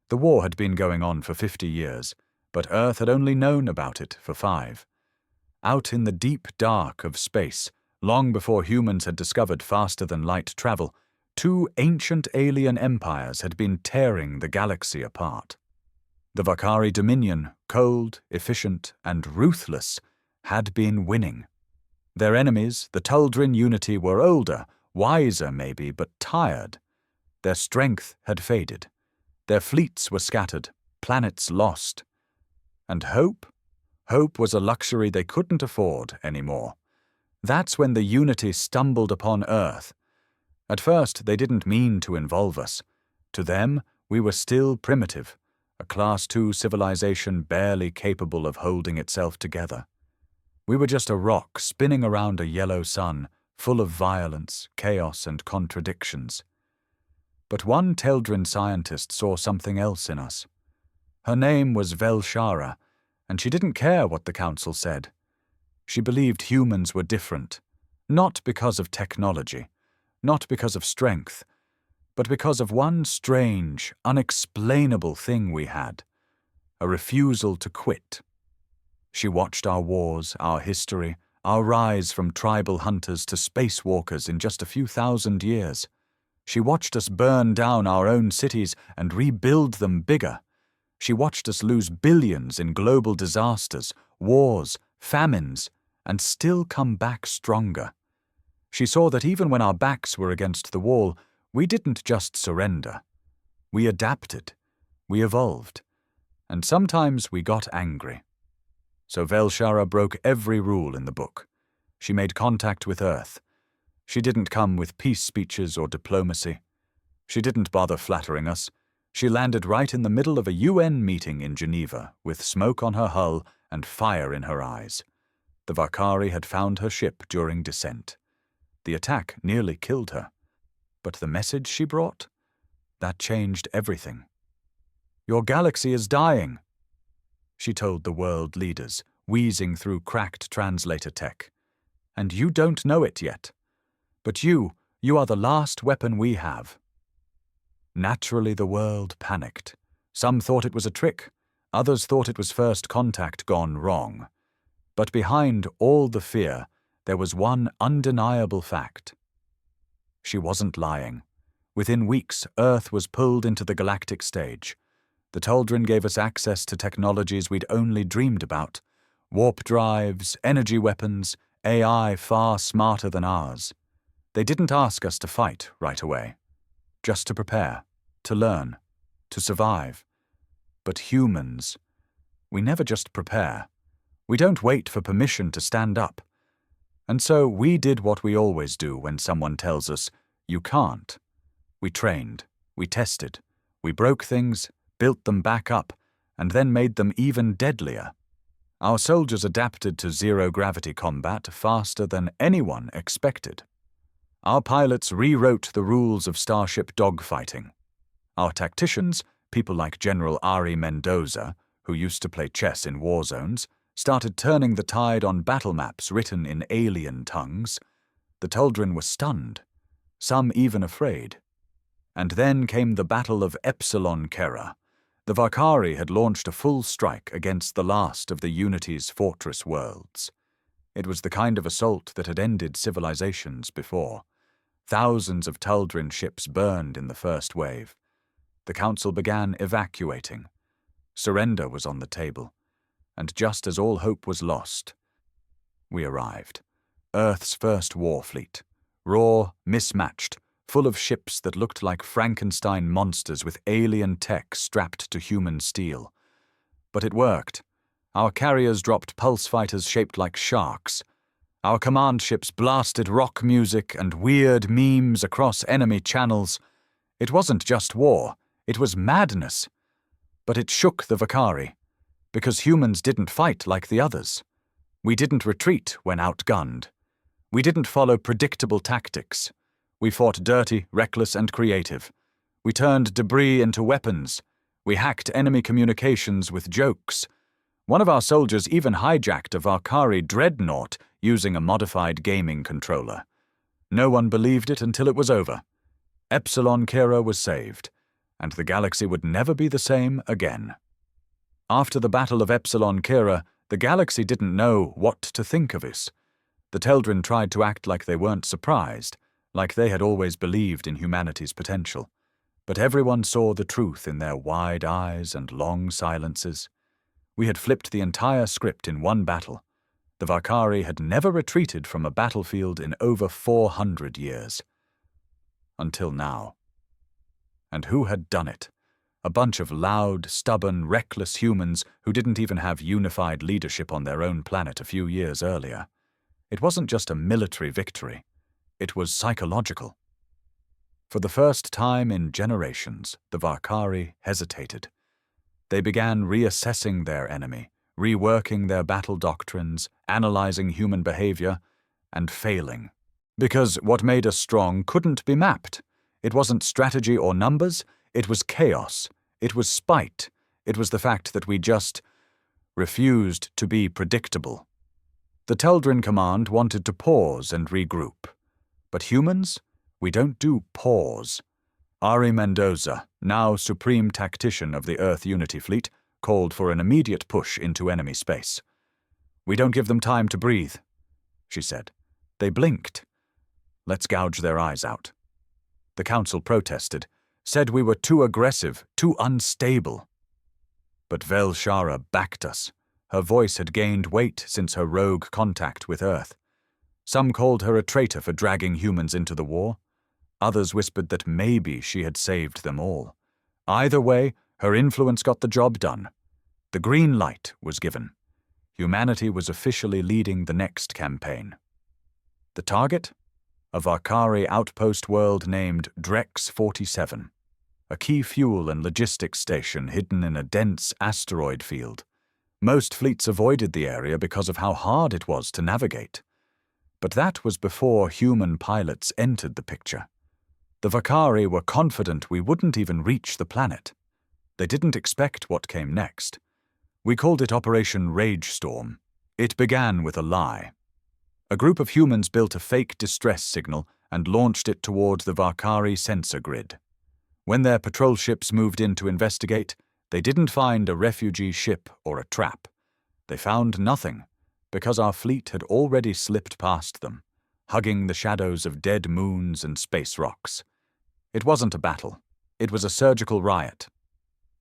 The war had been going on for 50 years, but Earth had only known about it for 5. Out in the deep dark of space, long before humans had discovered faster-than-light travel, 2 ancient alien empires had been tearing the galaxy apart. The Vakari Dominion, cold, efficient, and ruthless, had been winning. Their enemies, the Tuldrin Unity, were older, wiser maybe, but tired. Their strength had faded. Their fleets were scattered, planets lost. And hope? Hope was a luxury they couldn't afford anymore. That's when the Unity stumbled upon Earth. At first, they didn't mean to involve us. To them, we were still primitive, a Class II civilization barely capable of holding itself together. We were just a rock spinning around a yellow sun, full of violence, chaos, and contradictions. But one Teldrin scientist saw something else in us. Her name was Velshara, and she didn't care what the Council said. She believed humans were different, not because of technology, not because of strength, but because of one strange, unexplainable thing we had: a refusal to quit. She watched our wars, our history, our rise from tribal hunters to spacewalkers in just a few thousand years. She watched us burn down our own cities and rebuild them bigger. She watched us lose billions in global disasters, wars, famines, and still come back stronger. She saw that even when our backs were against the wall, we didn't just surrender. We adapted, we evolved, and sometimes we got angry. So Velshara broke every rule in the book. She made contact with Earth. She didn't come with peace speeches or diplomacy. She didn't bother flattering us. She landed right in the middle of a UN meeting in Geneva, with smoke on her hull and fire in her eyes. The Vakari had found her ship during descent. The attack nearly killed her. But the message she brought? That changed everything. "Your galaxy is dying," she told the world leaders, wheezing through cracked translator tech. "And you don't know it yet. But you are the last weapon we have." Naturally, the world panicked. Some thought it was a trick. Others thought it was first contact gone wrong. But behind all the fear, there was one undeniable fact. She wasn't lying. Within weeks, Earth was pulled into the galactic stage. The Tuldrin gave us access to technologies we'd only dreamed about. Warp drives, energy weapons, AI far smarter than ours. They didn't ask us to fight right away. Just to prepare, to learn, to survive. But humans, we never just prepare. We don't wait for permission to stand up. And so we did what we always do when someone tells us, "You can't." We trained, we tested, we broke things, built them back up, and then made them even deadlier. Our soldiers adapted to zero-gravity combat faster than anyone expected. Our pilots rewrote the rules of starship dogfighting. Our tacticians, people like General Ari Mendoza, who used to play chess in war zones, started turning the tide on battle maps written in alien tongues. The Tuldrin were stunned, some even afraid. And then came the Battle of Epsilon Kera. The Vakari had launched a full strike against the last of the Unity's fortress worlds. It was the kind of assault that had ended civilizations before. Thousands of Tuldrin ships burned in the first wave. The Council began evacuating. Surrender was on the table. And just as all hope was lost, we arrived. Earth's first war fleet. Raw, mismatched, full of ships that looked like Frankenstein monsters with alien tech strapped to human steel. But it worked. Our carriers dropped pulse fighters shaped like sharks. Our command ships blasted rock music and weird memes across enemy channels. It wasn't just war, it was madness. But it shook the Vakari, because humans didn't fight like the others. We didn't retreat when outgunned. We didn't follow predictable tactics. We fought dirty, reckless, and creative. We turned debris into weapons. We hacked enemy communications with jokes. One of our soldiers even hijacked a Vakari dreadnought using a modified gaming controller. No one believed it until it was over. Epsilon Kera was saved, and the galaxy would never be the same again. After the Battle of Epsilon Kira, the galaxy didn't know what to think of us. The Teldrin tried to act like they weren't surprised, like they had always believed in humanity's potential. But everyone saw the truth in their wide eyes and long silences. We had flipped the entire script in one battle. The Vakari had never retreated from a battlefield in over 400 years. Until now. And who had done it? A bunch of loud, stubborn, reckless humans who didn't even have unified leadership on their own planet a few years earlier. It wasn't just a military victory. It was psychological. For the first time in generations, the Vakari hesitated. They began reassessing their enemy, reworking their battle doctrines, analyzing human behavior, and failing. Because what made us strong couldn't be mapped. It wasn't strategy or numbers, it was chaos. It was spite. It was the fact that we just refused to be predictable. The Teldrin Command wanted to pause and regroup. But humans? We don't do pause. Ari Mendoza, now Supreme Tactician of the Earth Unity Fleet, called for an immediate push into enemy space. "We don't give them time to breathe," she said. "They blinked. Let's gouge their eyes out." The Council protested, said we were too aggressive, too unstable. But Vel Shara backed us. Her voice had gained weight since her rogue contact with Earth. Some called her a traitor for dragging humans into the war. Others whispered that maybe she had saved them all. Either way, her influence got the job done. The green light was given. Humanity was officially leading the next campaign. The target? A Vakari outpost world named Drex 47. A key fuel and logistics station hidden in a dense asteroid field. Most fleets avoided the area because of how hard it was to navigate. But that was before human pilots entered the picture. The Vakari were confident we wouldn't even reach the planet. They didn't expect what came next. We called it Operation Rage Storm. It began with a lie. A group of humans built a fake distress signal and launched it toward the Vakari sensor grid. When their patrol ships moved in to investigate, they didn't find a refugee ship or a trap. They found nothing, because our fleet had already slipped past them, hugging the shadows of dead moons and space rocks. It wasn't a battle. It was a surgical riot.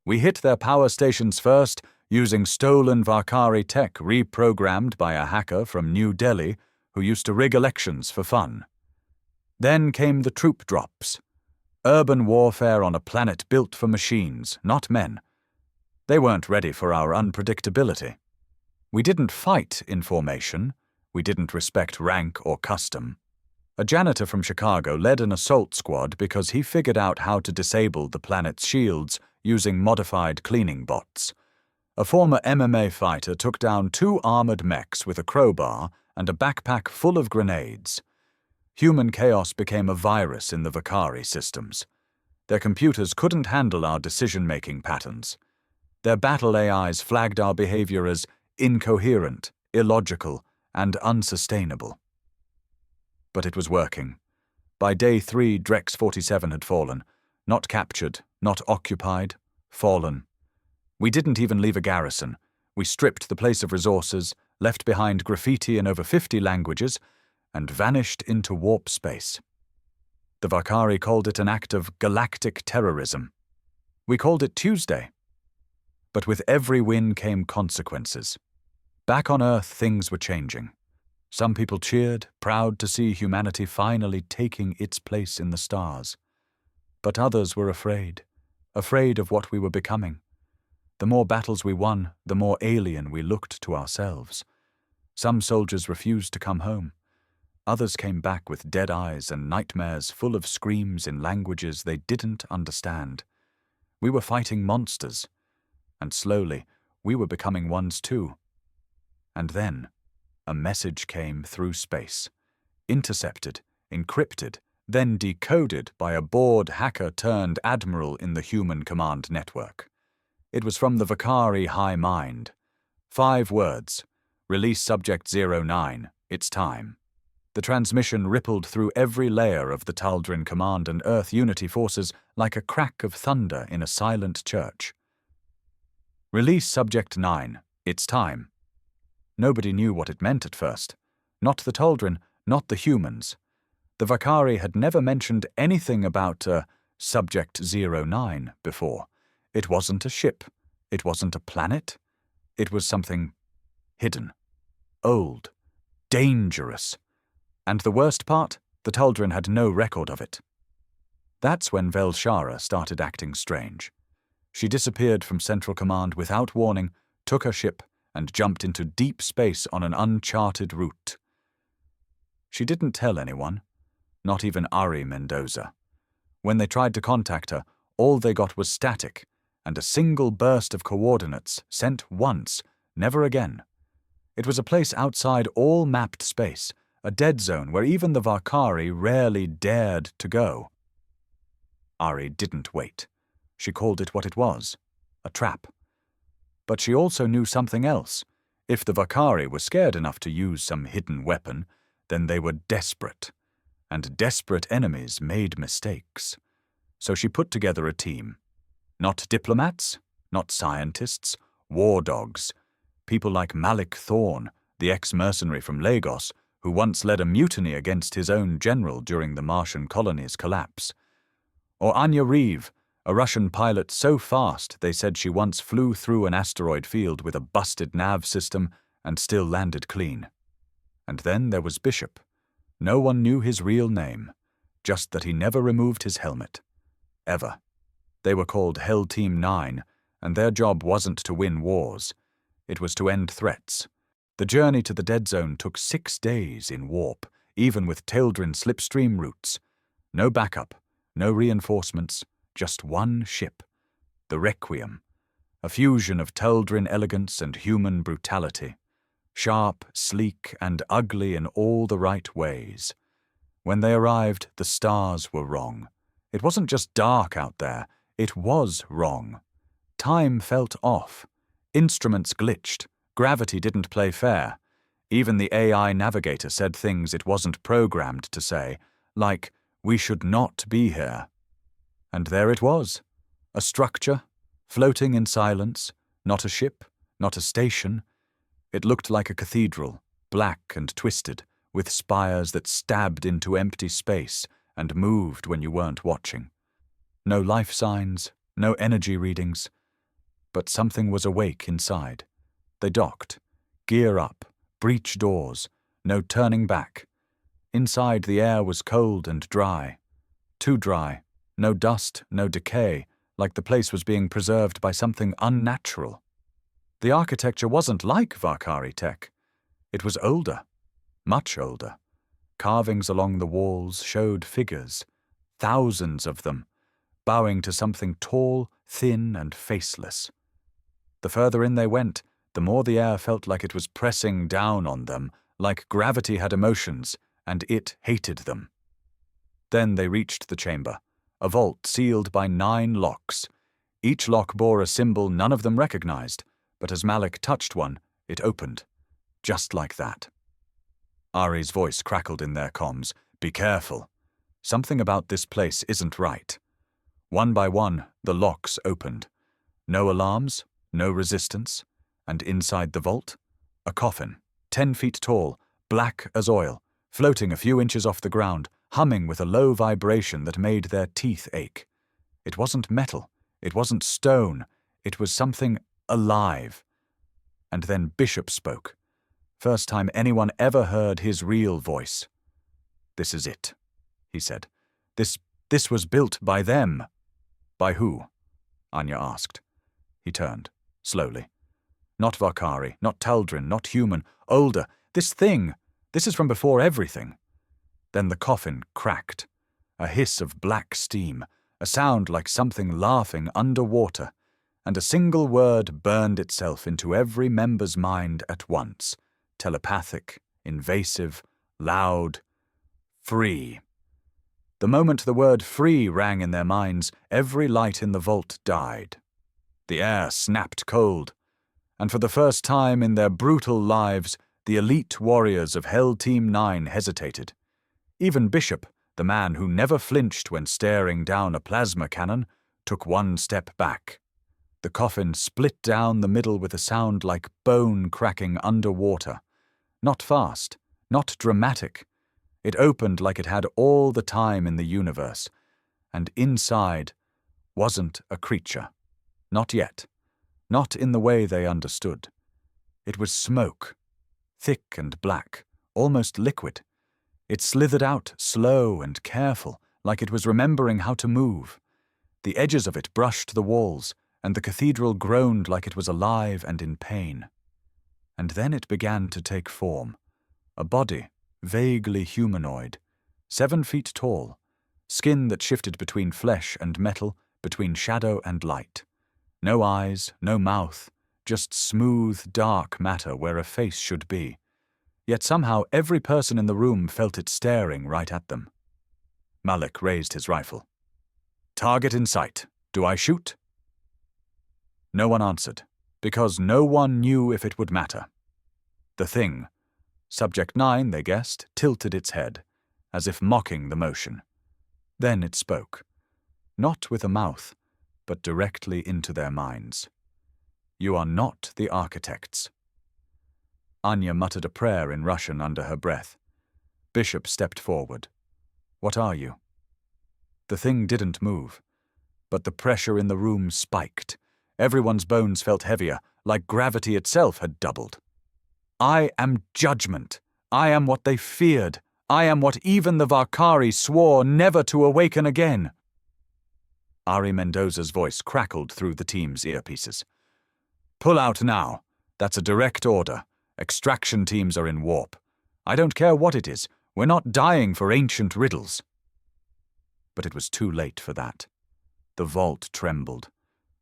We hit their power stations first, using stolen Vakari tech reprogrammed by a hacker from New Delhi who used to rig elections for fun. Then came the troop drops. Urban warfare on a planet built for machines, not men. They weren't ready for our unpredictability. We didn't fight in formation. We didn't respect rank or custom. A janitor from Chicago led an assault squad because he figured out how to disable the planet's shields using modified cleaning bots. A former MMA fighter took down 2 armored mechs with a crowbar and a backpack full of grenades. Human chaos became a virus in the Vakari systems. Their computers couldn't handle our decision-making patterns. Their battle AIs flagged our behavior as incoherent, illogical, and unsustainable. But it was working. By day 3, Drex 47 had fallen. Not captured, not occupied, fallen. We didn't even leave a garrison. We stripped the place of resources, left behind graffiti in over 50 languages, and vanished into warp space. The Vakari called it an act of galactic terrorism. We called it Tuesday. But with every win came consequences. Back on Earth, things were changing. Some people cheered, proud to see humanity finally taking its place in the stars. But others were afraid of what we were becoming. The more battles we won, the more alien we looked to ourselves. Some soldiers refused to come home. Others came back with dead eyes and nightmares full of screams in languages they didn't understand. We were fighting monsters, and slowly we were becoming ones too. And then a message came through space, intercepted, encrypted, then decoded by a bored hacker turned admiral in the human command network. It was from the Vakari High Mind. 5 words. Release Subject 09. It's time. The transmission rippled through every layer of the Taldrin Command and Earth Unity forces like a crack of thunder in a silent church. "Release Subject 9. It's time." Nobody knew what it meant at first. Not the Taldrin, not the humans. The Vakari had never mentioned anything about Subject 09 before. It wasn't a ship. It wasn't a planet. It was something hidden, old, dangerous. And the worst part, the Taldrin had no record of it. That's when Velshara started acting strange. She disappeared from Central Command without warning, took her ship, and jumped into deep space on an uncharted route. She didn't tell anyone, not even Ari Mendoza. When they tried to contact her, all they got was static, and a single burst of coordinates sent once, never again. It was a place outside all mapped space, a dead zone where even the Vakari rarely dared to go. Ari didn't wait. She called it what it was, a trap. But she also knew something else. If the Vakari were scared enough to use some hidden weapon, then they were desperate. And desperate enemies made mistakes. So she put together a team. Not diplomats, not scientists, war dogs. People like Malik Thorne, the ex-mercenary from Lagos, who once led a mutiny against his own general during the Martian colony's collapse. Or Anya Reeve, a Russian pilot so fast they said she once flew through an asteroid field with a busted nav system and still landed clean. And then there was Bishop. No one knew his real name, just that he never removed his helmet. Ever. They were called Hell Team 9, and their job wasn't to win wars. It was to end threats. The journey to the dead zone took 6 days in warp, even with Taldrin slipstream routes. No backup, no reinforcements, just one ship. The Requiem, a fusion of Taldrin elegance and human brutality. Sharp, sleek, and ugly in all the right ways. When they arrived, the stars were wrong. It wasn't just dark out there, it was wrong. Time felt off. Instruments glitched. Gravity didn't play fair. Even the AI navigator said things it wasn't programmed to say, like, "We should not be here." And there it was. A structure, floating in silence, not a ship, not a station. It looked like a cathedral, black and twisted, with spires that stabbed into empty space and moved when you weren't watching. No life signs, no energy readings. But something was awake inside. They docked. Gear up. Breach doors. No turning back. Inside the air was cold and dry. Too dry. No dust, no decay, like the place was being preserved by something unnatural. The architecture wasn't like Vakari tech. It was older. Much older. Carvings along the walls showed figures. Thousands of them. Bowing to something tall, thin, and faceless. The further in they went, the more the air felt like it was pressing down on them, like gravity had emotions, and it hated them. Then they reached the chamber, a vault sealed by 9 locks. Each lock bore a symbol none of them recognized, but as Malik touched one, it opened. Just like that. Ari's voice crackled in their comms. "Be careful. Something about this place isn't right." One by one, the locks opened. No alarms, no resistance. And inside the vault, a coffin, 10 feet tall, black as oil, floating a few inches off the ground, humming with a low vibration that made their teeth ache. It wasn't metal, it wasn't stone, it was something alive. And then Bishop spoke. First time anyone ever heard his real voice. "This is it," he said. This was built by them." "By who?" Anya asked. He turned, slowly. "Not Vakari, not Taldrin, not human. Older. This is from before everything." Then the coffin cracked. A hiss of black steam, a sound like something laughing underwater, and a single word burned itself into every member's mind at once. Telepathic, invasive, loud. Free. The moment the word free rang in their minds, every light in the vault died. The air snapped cold. And for the first time in their brutal lives, The elite warriors of Hell Team 9 hesitated. Even Bishop, the man who never flinched when staring down a plasma cannon, took one step back. The coffin split down the middle with a sound like bone cracking underwater. Not fast, not dramatic. It opened like it had all the time in the universe, and inside wasn't a creature. Not yet. Not in the way they understood. It was smoke, thick and black, almost liquid. It slithered out, slow and careful, like it was remembering how to move. The edges of it brushed the walls, and the cathedral groaned like it was alive and in pain. And then it began to take form. A body, vaguely humanoid, 7 feet tall, skin that shifted between flesh and metal, between shadow and light. No eyes, no mouth, just smooth, dark matter where a face should be. Yet somehow every person in the room felt it staring right at them. Malik raised his rifle. "Target in sight. Do I shoot?" No one answered, because no one knew if it would matter. The thing, Subject 9, they guessed, tilted its head, as if mocking the motion. Then it spoke. Not with a mouth, but directly into their minds. "You are not the architects." Anya muttered a prayer in Russian under her breath. Bishop stepped forward. "What are you?" The thing didn't move, but the pressure in the room spiked. Everyone's bones felt heavier, like gravity itself had doubled. "I am judgment. I am what they feared. I am what even the Vakari swore never to awaken again." Ari Mendoza's voice crackled through the team's earpieces. "Pull out now. That's a direct order. Extraction teams are in warp. I don't care what it is. We're not dying for ancient riddles." But it was too late for that. The vault trembled.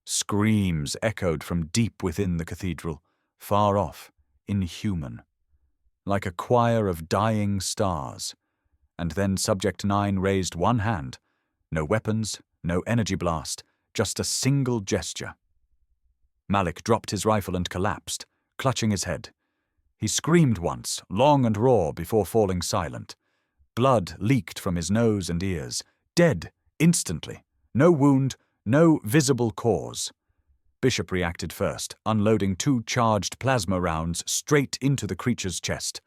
Screams echoed from deep within the cathedral, far off, inhuman. Like a choir of dying stars. And then Subject 9 raised one hand. No weapons, no energy blast, just a single gesture. Malik dropped his rifle and collapsed, clutching his head. He screamed once, long and raw, before falling silent. Blood leaked from his nose and ears. Dead, instantly. No wound, no visible cause. Bishop reacted first, unloading 2 charged plasma rounds straight into the creature's chest.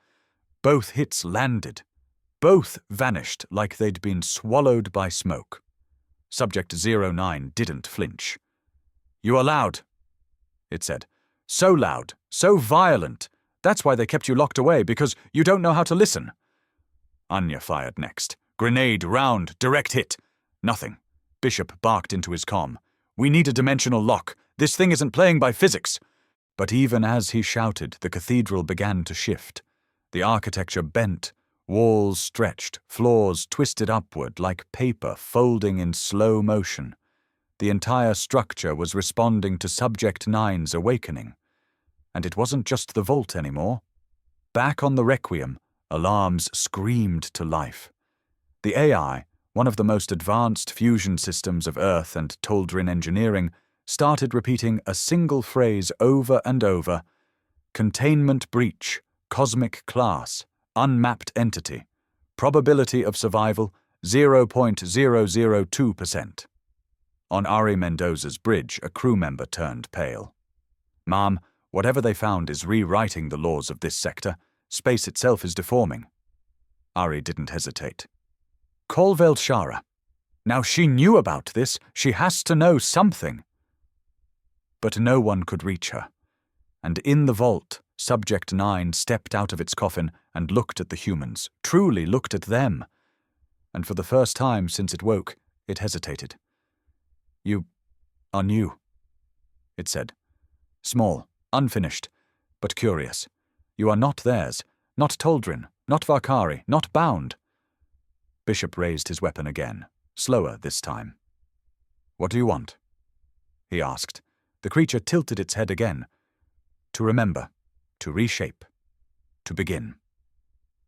Both hits landed. Both vanished like they'd been swallowed by smoke. Subject 09 didn't flinch. "You are loud," it said. "So loud, so violent. That's why they kept you locked away, because you don't know how to listen." Anya fired next. Grenade, round, direct hit. Nothing. Bishop barked into his comm. "We need a dimensional lock. This thing isn't playing by physics." But even as he shouted, the cathedral began to shift. The architecture bent. Walls stretched, floors twisted upward like paper folding in slow motion. The entire structure was responding to Subject 9's awakening. And it wasn't just the vault anymore. Back on the Requiem, alarms screamed to life. The AI, one of the most advanced fusion systems of Earth and Toldrin engineering, started repeating a single phrase over and over. "Containment breach, cosmic class, unmapped entity, probability of survival 0.002%. On Ari Mendoza's bridge, a crew member turned pale. "Ma'am, whatever they found is rewriting the laws of this sector. Space itself is deforming." Ari didn't hesitate. "Call Velshara. Now she knew about this. She has to know something." But no one could reach her. And in the vault, Subject 9 stepped out of its coffin and looked at the humans, truly looked at them. And for the first time since it woke, it hesitated. "You are new," it said. Small, unfinished, but curious. "You are not theirs, not Toldrin, not Vakari, not bound." Bishop raised his weapon again, slower this time. "What do you want?" he asked. The creature tilted its head again. "To remember, to reshape, to begin."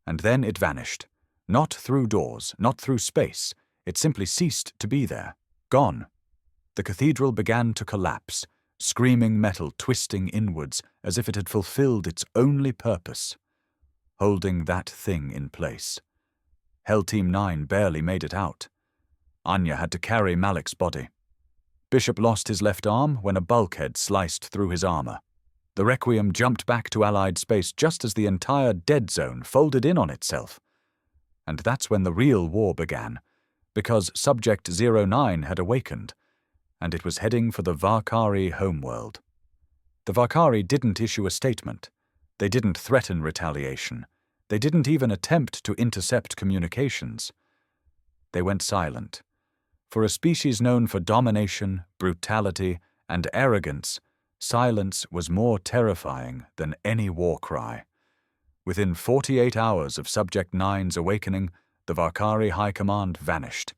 And then it vanished. Not through doors, not through space. It simply ceased to be there. Gone. The cathedral began to collapse, screaming metal twisting inwards as if it had fulfilled its only purpose. holding that thing in place. Hell Team 9 barely made it out. Anya had to carry Malik's body. Bishop lost his left arm when a bulkhead sliced through his armor. The Requiem jumped back to Allied space just as the entire dead zone folded in on itself. And that's when the real war began, because Subject 09 had awakened, and it was heading for the Varkari homeworld. The Varkari didn't issue a statement. They didn't threaten retaliation. They didn't even attempt to intercept communications. They went silent. For a species known for domination, brutality, and arrogance, silence was more terrifying than any war cry. Within 48 hours of Subject 9's awakening, the Varkari High Command vanished.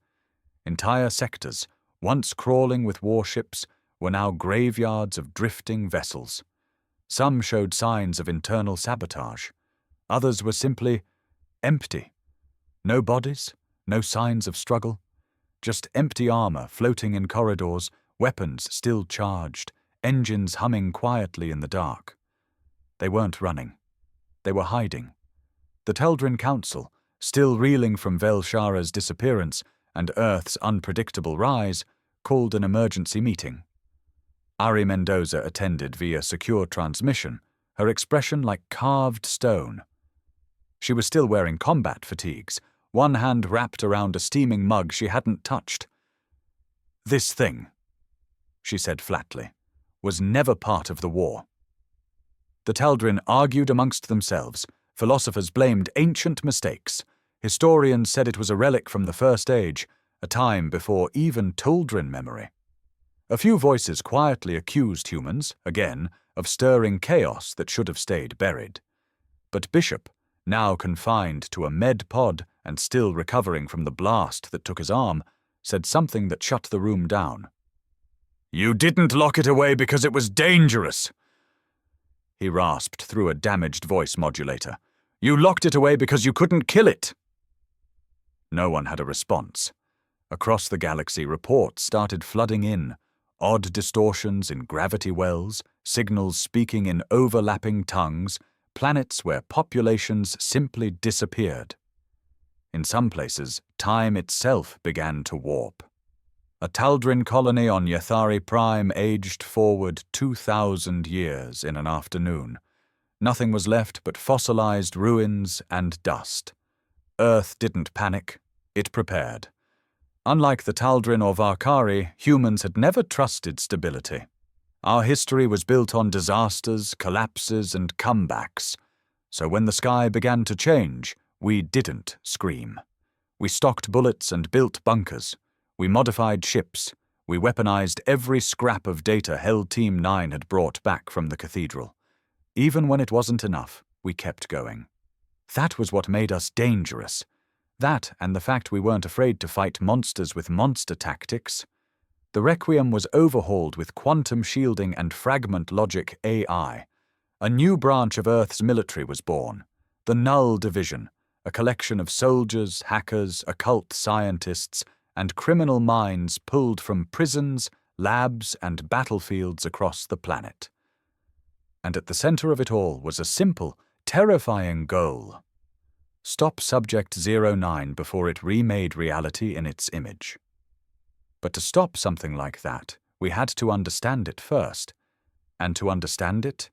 Entire sectors, once crawling with warships, were now graveyards of drifting vessels. Some showed signs of internal sabotage. Others were simply empty. No bodies, no signs of struggle. Just empty armor floating in corridors, weapons still charged, engines humming quietly in the dark. They weren't running. They were hiding. The Teldrin Council, still reeling from Velshara's disappearance and Earth's unpredictable rise, called an emergency meeting. Ari Mendoza attended via secure transmission, her expression like carved stone. She was still wearing combat fatigues, one hand wrapped around a steaming mug she hadn't touched. "This thing," she said flatly, "was never part of the war." The Teldrin argued amongst themselves. Philosophers blamed ancient mistakes. Historians said it was a relic from the First Age, a time before even Tuldrin memory. A few voices quietly accused humans, again, of stirring chaos that should have stayed buried. But Bishop, now confined to a med pod and still recovering from the blast that took his arm, said something that shut the room down. "You didn't lock it away because it was dangerous," he rasped through a damaged voice modulator. "You locked it away because you couldn't kill it." No one had a response. Across the galaxy, reports started flooding in. Odd distortions in gravity wells, signals speaking in overlapping tongues, planets where populations simply disappeared. In some places, time itself began to warp. A Taldrin colony on Yathari Prime aged forward 2,000 years in an afternoon. Nothing was left but fossilized ruins and dust. Earth didn't panic, it prepared. Unlike the Taldrin or Varkari, humans had never trusted stability. Our history was built on disasters, collapses, and comebacks. So when the sky began to change, we didn't scream. We stocked bullets and built bunkers. We modified ships. We weaponized every scrap of data Hell Team 9 had brought back from the cathedral. Even when it wasn't enough, we kept going. That was what made us dangerous. That and the fact we weren't afraid to fight monsters with monster tactics. The Requiem was overhauled with quantum shielding and fragment logic AI. A new branch of Earth's military was born, the Null Division, a collection of soldiers, hackers, occult scientists, and criminal minds pulled from prisons, labs, and battlefields across the planet. And at the center of it all was a simple, terrifying goal. Stop Subject 09 before it remade reality in its image. But to stop something like that, we had to understand it first. And to understand it,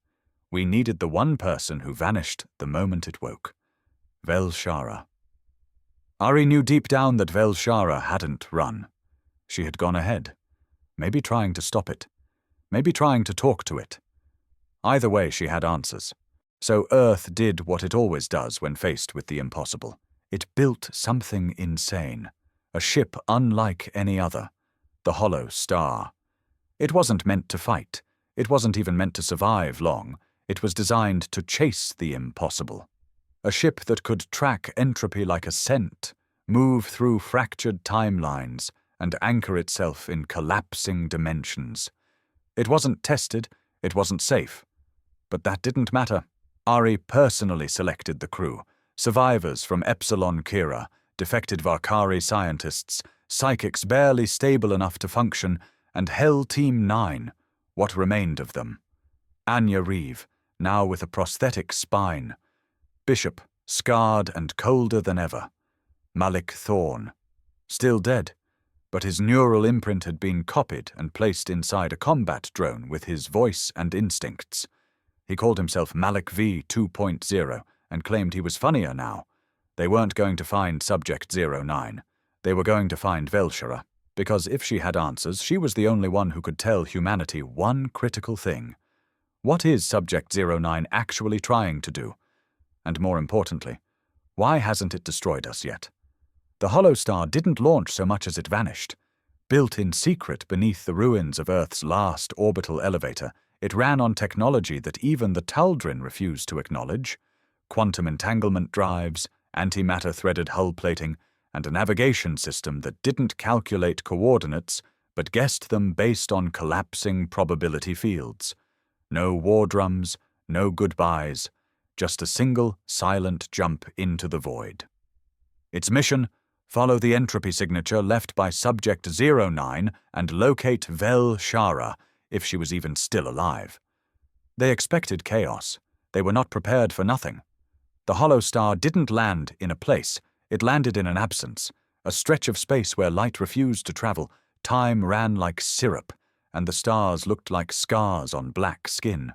we needed the one person who vanished the moment it woke. Velshara. Ari knew deep down that Velshara hadn't run. She had gone ahead. Maybe trying to stop it. Maybe trying to talk to it. Either way, she had answers. So Earth did what it always does when faced with the impossible. It built something insane. A ship unlike any other. The Hollow Star. It wasn't meant to fight. It wasn't even meant to survive long. It was designed to chase the impossible. A ship that could track entropy like a scent, move through fractured timelines, and anchor itself in collapsing dimensions. It wasn't tested. It wasn't safe. But that didn't matter. Ari personally selected the crew, survivors from Epsilon Kira, defected Varkari scientists, psychics barely stable enough to function, and Hell Team 9, what remained of them. Anya Reeve, now with a prosthetic spine. Bishop, scarred and colder than ever. Malik Thorne. Still dead, but his neural imprint had been copied and placed inside a combat drone with his voice and instincts. He called himself Malik V 2.0 and claimed he was funnier now. They weren't going to find Subject 09. They were going to find Velshara, because if she had answers, she was the only one who could tell humanity one critical thing. What is Subject 09 actually trying to do? And more importantly, why hasn't it destroyed us yet? The hollow star didn't launch so much as it vanished. Built in secret beneath the ruins of Earth's last orbital elevator, it ran on technology that even the Taldrin refused to acknowledge: quantum entanglement drives, antimatter threaded hull plating, and a navigation system that didn't calculate coordinates but guessed them based on collapsing probability fields. No war drums, no goodbyes, just a single silent jump into the void. Its mission: follow the entropy signature left by Subject 09 and locate Velshara, if she was even still alive. They expected chaos. They were not prepared for nothing. The hollow star didn't land in a place. It landed in an absence, a stretch of space where light refused to travel. Time ran like syrup, and the stars looked like scars on black skin.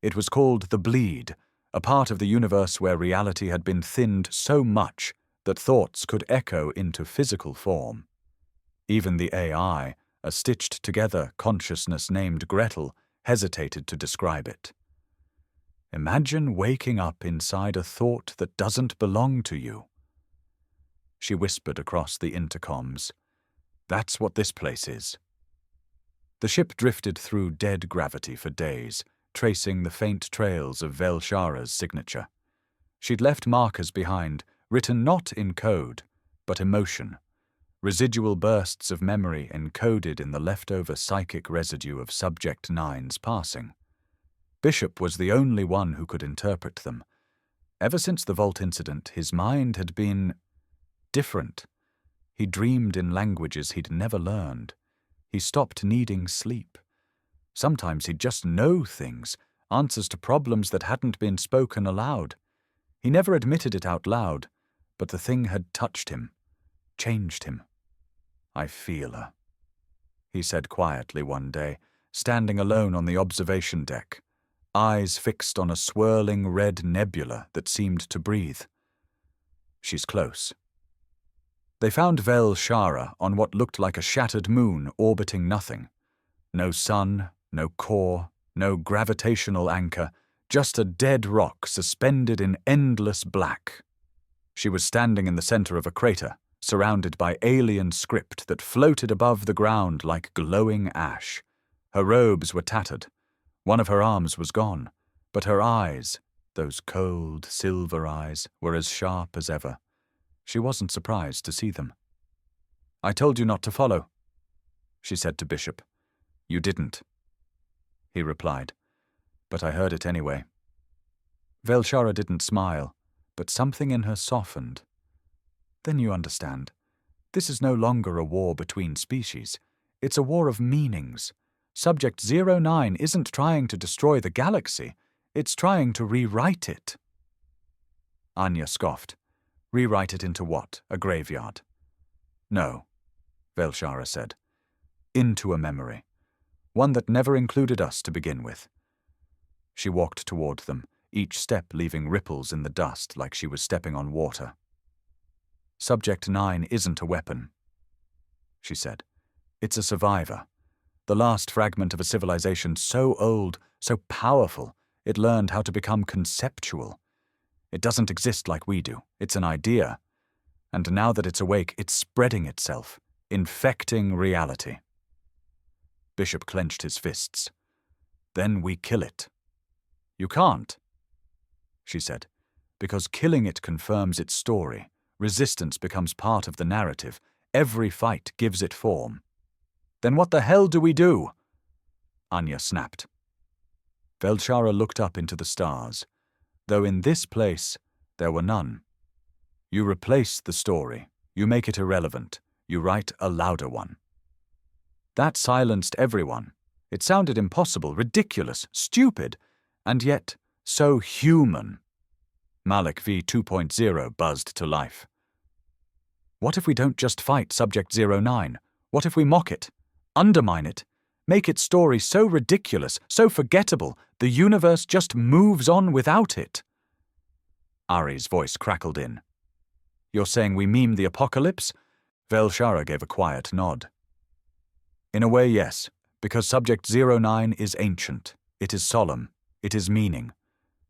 It was called the Bleed, a part of the universe where reality had been thinned so much that thoughts could echo into physical form. Even the AI, a stitched-together consciousness named Gretel, hesitated to describe it. Imagine waking up inside a thought that doesn't belong to you. She whispered across the intercoms. That's what this place is. The ship drifted through dead gravity for days, tracing the faint trails of Velshara's signature. She'd left markers behind, written not in code, but emotion, residual bursts of memory encoded in the leftover psychic residue of Subject 9's passing. Bishop was the only one who could interpret them. Ever since the Vault incident, his mind had been different. He dreamed in languages he'd never learned. He stopped needing sleep. Sometimes he'd just know things, answers to problems that hadn't been spoken aloud. He never admitted it out loud, but the thing had touched him, changed him. I feel her, he said quietly one day, standing alone on the observation deck, eyes fixed on a swirling red nebula that seemed to breathe. She's close. They found Velshara on what looked like a shattered moon orbiting nothing. No sun, no core, no gravitational anchor, just a dead rock suspended in endless black. She was standing in the center of a crater, surrounded by alien script that floated above the ground like glowing ash. Her robes were tattered. One of her arms was gone, but her eyes, those cold, silver eyes, were as sharp as ever. She wasn't surprised to see them. I told you not to follow, she said to Bishop. You didn't, he replied, but I heard it anyway. Velshara didn't smile, but something in her softened. Then you understand. This is no longer a war between species. It's a war of meanings. Subject 09 isn't trying to destroy the galaxy. It's trying to rewrite it. Anya scoffed. Rewrite it into what? A graveyard? No, Velshara said. Into a memory. One that never included us to begin with. She walked toward them, each step leaving ripples in the dust like she was stepping on water. Subject 9 isn't a weapon, she said. It's a survivor. The last fragment of a civilization so old, so powerful, it learned how to become conceptual. It doesn't exist like we do. It's an idea. And now that it's awake, it's spreading itself, infecting reality. Bishop clenched his fists. Then we kill it. You can't, she said, because killing it confirms its story. Resistance becomes part of the narrative. Every fight gives it form. Then what the hell do we do? Anya snapped. Velshara looked up into the stars, though in this place there were none. You replace the story. You make it irrelevant. You write a louder one. That silenced everyone. It sounded impossible, ridiculous, stupid, and yet so human. Malik V 2.0 buzzed to life. What if we don't just fight Subject 09? What if we mock it, undermine it, make its story so ridiculous, so forgettable, the universe just moves on without it? Ari's voice crackled in. You're saying we meme the apocalypse? Velshara gave a quiet nod. In a way, yes, because Subject 09 is ancient, it is solemn, it is meaning.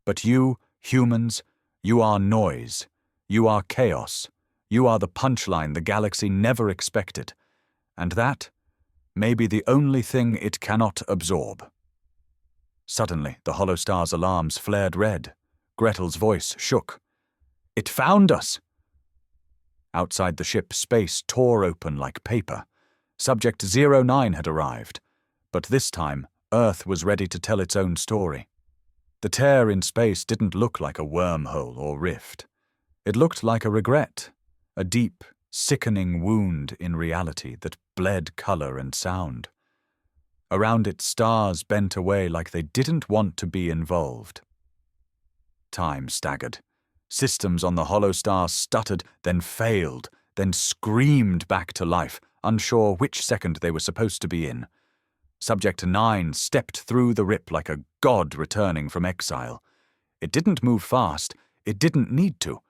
But you, humans, you are noise, you are chaos, you are the punchline the galaxy never expected, and that may be the only thing it cannot absorb. Suddenly, the Hollow Star's alarms flared red. Gretel's voice shook. It found us! Outside the ship, space tore open like paper. Subject 09 had arrived, but this time, Earth was ready to tell its own story. The tear in space didn't look like a wormhole or rift. It looked like a regret, a deep, sickening wound in reality that bled color and sound. Around it, stars bent away like they didn't want to be involved. Time staggered. Systems on the Hollow Star stuttered, then failed, then screamed back to life, unsure which second they were supposed to be in. Subject 9 stepped through the rip like a god returning from exile. It didn't move fast. It didn't need to.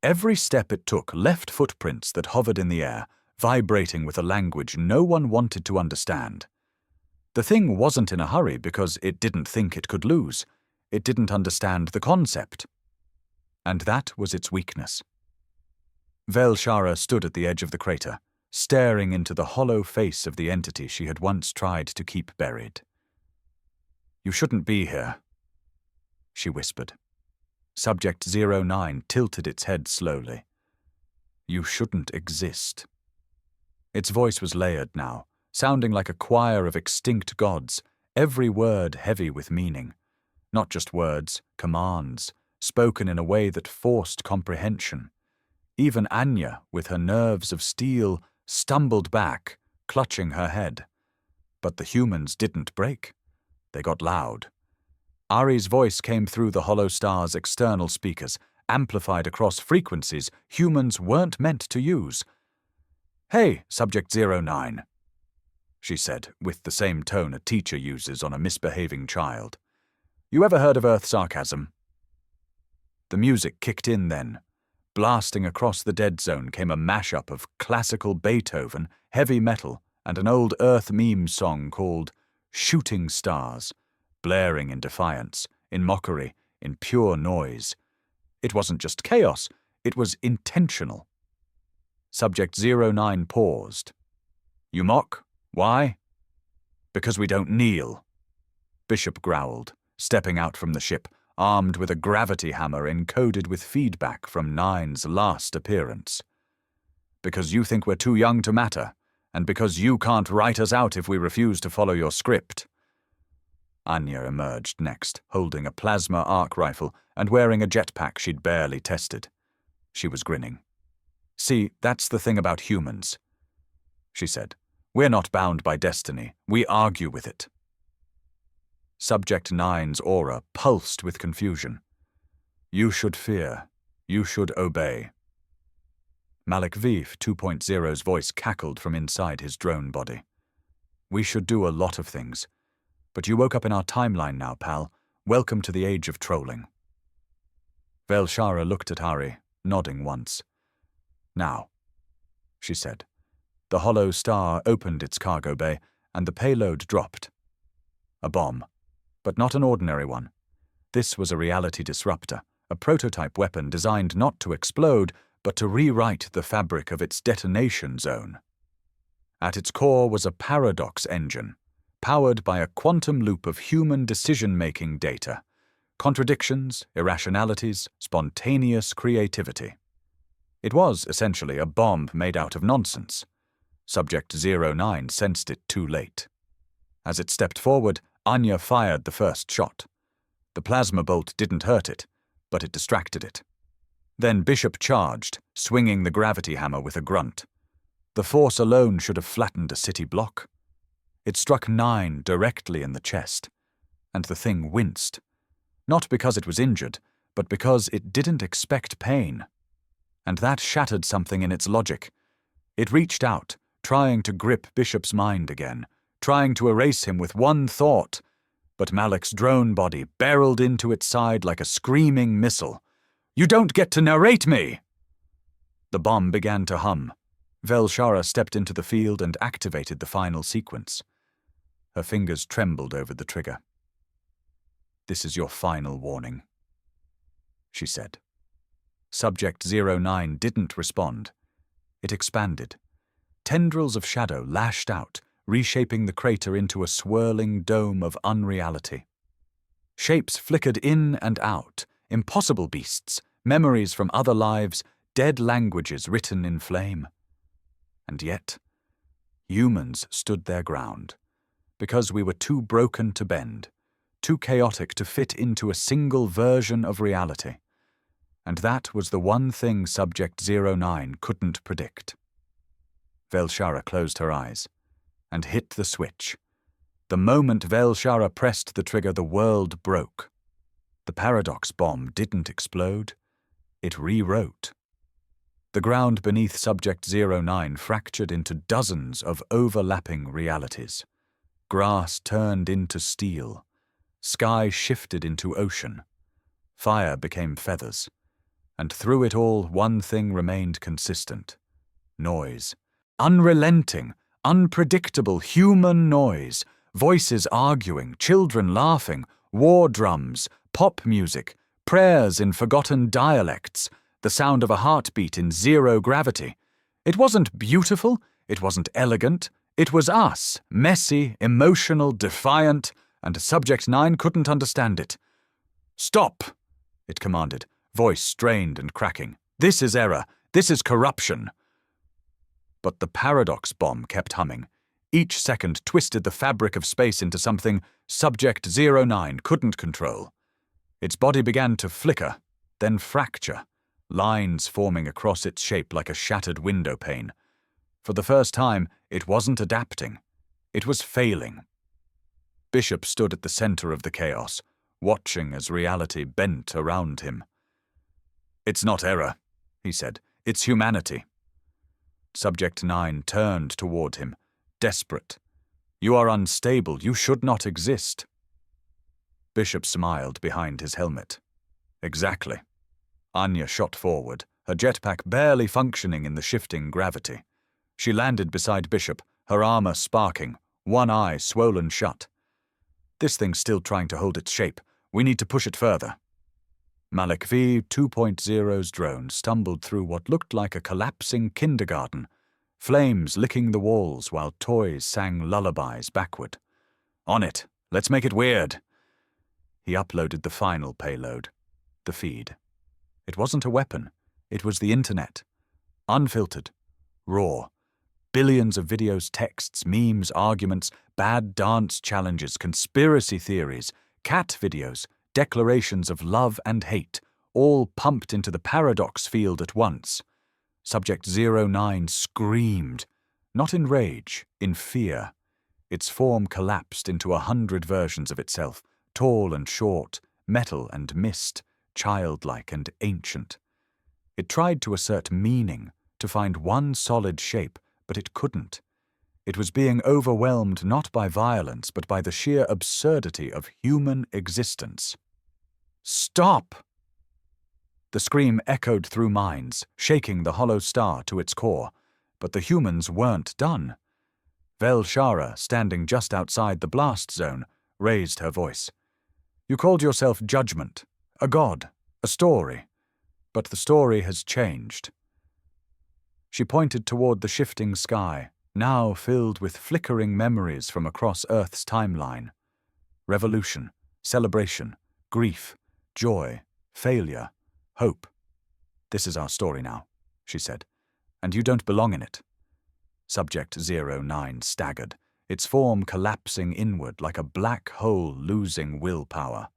Every step it took left footprints that hovered in the air, vibrating with a language no one wanted to understand. The thing wasn't in a hurry because it didn't think it could lose. It didn't understand the concept. And that was its weakness. Velshara stood at the edge of the crater, staring into the hollow face of the entity she had once tried to keep buried. You shouldn't be here, she whispered. Subject 09 tilted its head slowly. You shouldn't exist. Its voice was layered now, sounding like a choir of extinct gods, every word heavy with meaning. Not just words, commands, spoken in a way that forced comprehension. Even Anya, with her nerves of steel, stumbled back, clutching her head. But the humans didn't break. They got loud. Ari's voice came through the Hollow Star's external speakers, amplified across frequencies humans weren't meant to use. Hey, Subject 09, she said, with the same tone a teacher uses on a misbehaving child. You ever heard of Earth sarcasm? The music kicked in then. Blasting across the dead zone came a mashup of classical Beethoven, heavy metal, and an old Earth meme song called Shooting Stars, blaring in defiance, in mockery, in pure noise. It wasn't just chaos, it was intentional. Subject 09 paused. You mock? Why? Because we don't kneel. Bishop growled, stepping out from the ship, armed with a gravity hammer encoded with feedback from Nine's last appearance. Because you think we're too young to matter, and because you can't write us out if we refuse to follow your script. Anya emerged next, holding a plasma arc rifle and wearing a jetpack she'd barely tested. She was grinning. See, that's the thing about humans, she said. We're not bound by destiny. We argue with it. Subject 9's aura pulsed with confusion. You should fear. You should obey. Malik Veef 2.0's voice cackled from inside his drone body. We should do a lot of things. But you woke up in our timeline now, pal. Welcome to the age of trolling. Velshara looked at Ari, nodding once. Now, she said. The Hollow Star opened its cargo bay, and the payload dropped. A bomb, but not an ordinary one. This was a reality disruptor, a prototype weapon designed not to explode, but to rewrite the fabric of its detonation zone. At its core was a paradox engine, powered by a quantum loop of human decision-making data, contradictions, irrationalities, spontaneous creativity. It was essentially a bomb made out of nonsense. Subject 09 sensed it too late. As it stepped forward, Anya fired the first shot. The plasma bolt didn't hurt it, but it distracted it. Then Bishop charged, swinging the gravity hammer with a grunt. The force alone should have flattened a city block. It struck 9 directly in the chest, and the thing winced. Not because it was injured, but because it didn't expect pain. And that shattered something in its logic. It reached out, trying to grip Bishop's mind again, trying to erase him with one thought. But Malik's drone body barreled into its side like a screaming missile. "You don't get to narrate me!" The bomb began to hum. Velshara stepped into the field and activated the final sequence. Her fingers trembled over the trigger. "This is your final warning," she said. Subject 09 didn't respond. It expanded. Tendrils of shadow lashed out, reshaping the crater into a swirling dome of unreality. Shapes flickered in and out, impossible beasts, memories from other lives, dead languages written in flame. And yet, humans stood their ground, because we were too broken to bend, too chaotic to fit into a single version of reality. And that was the one thing Subject 09 couldn't predict. Velshara closed her eyes and hit the switch. The moment Velshara pressed the trigger, the world broke. The paradox bomb didn't explode. It rewrote. The ground beneath Subject 09 fractured into dozens of overlapping realities. Grass turned into steel. Sky shifted into ocean. Fire became feathers. And through it all, one thing remained consistent. Noise. Unrelenting, unpredictable human noise. Voices arguing, children laughing, war drums, pop music, prayers in forgotten dialects, the sound of a heartbeat in zero gravity. It wasn't beautiful, it wasn't elegant, it was us, messy, emotional, defiant, and Subject 9 couldn't understand it. "Stop!" it commanded, voice strained and cracking. "This is error, this is corruption." But the paradox bomb kept humming. Each second twisted the fabric of space into something Subject 09 couldn't control. Its body began to flicker, then fracture, lines forming across its shape like a shattered window pane. For the first time, it wasn't adapting. It was failing. Bishop stood at the center of the chaos, watching as reality bent around him. "It's not error," he said. "It's humanity." Subject 9 turned toward him, desperate. "You are unstable. You should not exist." Bishop smiled behind his helmet. "Exactly." Anya shot forward, her jetpack barely functioning in the shifting gravity. She landed beside Bishop, her armor sparking, one eye swollen shut. "This thing's still trying to hold its shape. We need to push it further." Malik V 2.0's drone stumbled through what looked like a collapsing kindergarten, flames licking the walls while toys sang lullabies backward. "On it. Let's make it weird." He uploaded the final payload, the feed. It wasn't a weapon. It was the internet. Unfiltered. Raw. Billions of videos, texts, memes, arguments, bad dance challenges, conspiracy theories, cat videos, declarations of love and hate, all pumped into the paradox field at once. Subject 09 screamed, not in rage, in fear. Its form collapsed into 100 versions of itself, tall and short, metal and mist, childlike and ancient. It tried to assert meaning, to find one solid shape, but it couldn't. It was being overwhelmed not by violence, but by the sheer absurdity of human existence. "Stop!" The scream echoed through minds, shaking the hollow star to its core, but the humans weren't done. Velshara, standing just outside the blast zone, raised her voice. "You called yourself Judgment, a god, a story, but the story has changed." She pointed toward the shifting sky, now filled with flickering memories from across Earth's timeline. Revolution, celebration, grief, joy, failure, hope. "This is our story now," she said, "and you don't belong in it." Subject 09 staggered, its form collapsing inward like a black hole losing willpower.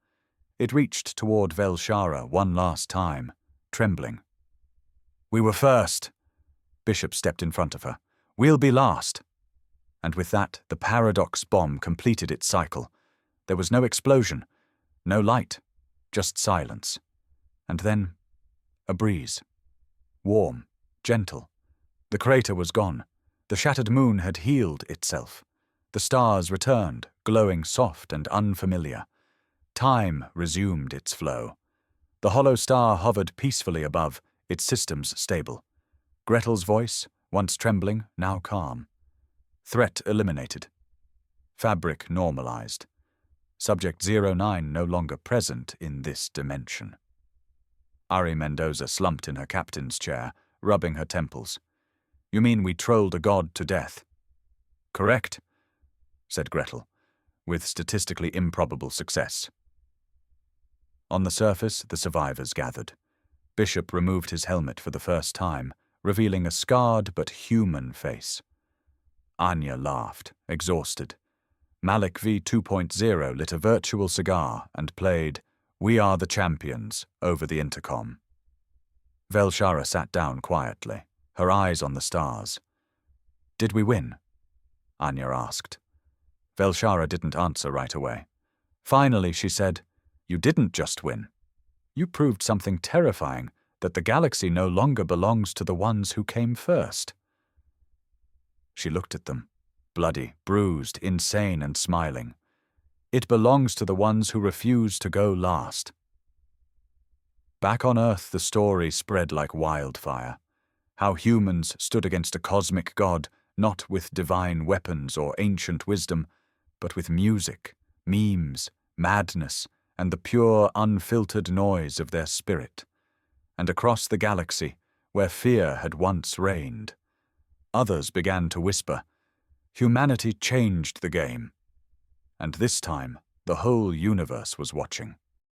It reached toward Velshara one last time, trembling. "We were first." Bishop stepped in front of her. "We'll be last." And with that, the paradox bomb completed its cycle. There was no explosion, no light, just silence. And then, a breeze. Warm, gentle. The crater was gone. The shattered moon had healed itself. The stars returned, glowing soft and unfamiliar. Time resumed its flow. The hollow star hovered peacefully above, its systems stable. Gretel's voice, once trembling, now calm. Threat eliminated. Fabric normalized. Subject 09 no longer present in this dimension. Ari Mendoza slumped in her captain's chair, rubbing her temples. You mean we trolled a god to death? Correct, said Gretel, with statistically improbable success. On the surface, the survivors gathered. Bishop removed his helmet for the first time, revealing a scarred but human face. Anya laughed, exhausted. Malik V 2.0 lit a virtual cigar and played We Are the Champions over the intercom. Velshara sat down quietly, her eyes on the stars. Did we win? Anya asked. Velshara didn't answer right away. Finally, she said, You didn't just win. You proved something terrifying, that the galaxy no longer belongs to the ones who came first. She looked at them, bloody, bruised, insane, and smiling. It belongs to the ones who refuse to go last. Back on Earth, the story spread like wildfire. How humans stood against a cosmic god, not with divine weapons or ancient wisdom, but with music, memes, madness, and the pure, unfiltered noise of their spirit. And across the galaxy, where fear had once reigned, others began to whisper, humanity changed the game. And this time, the whole universe was watching.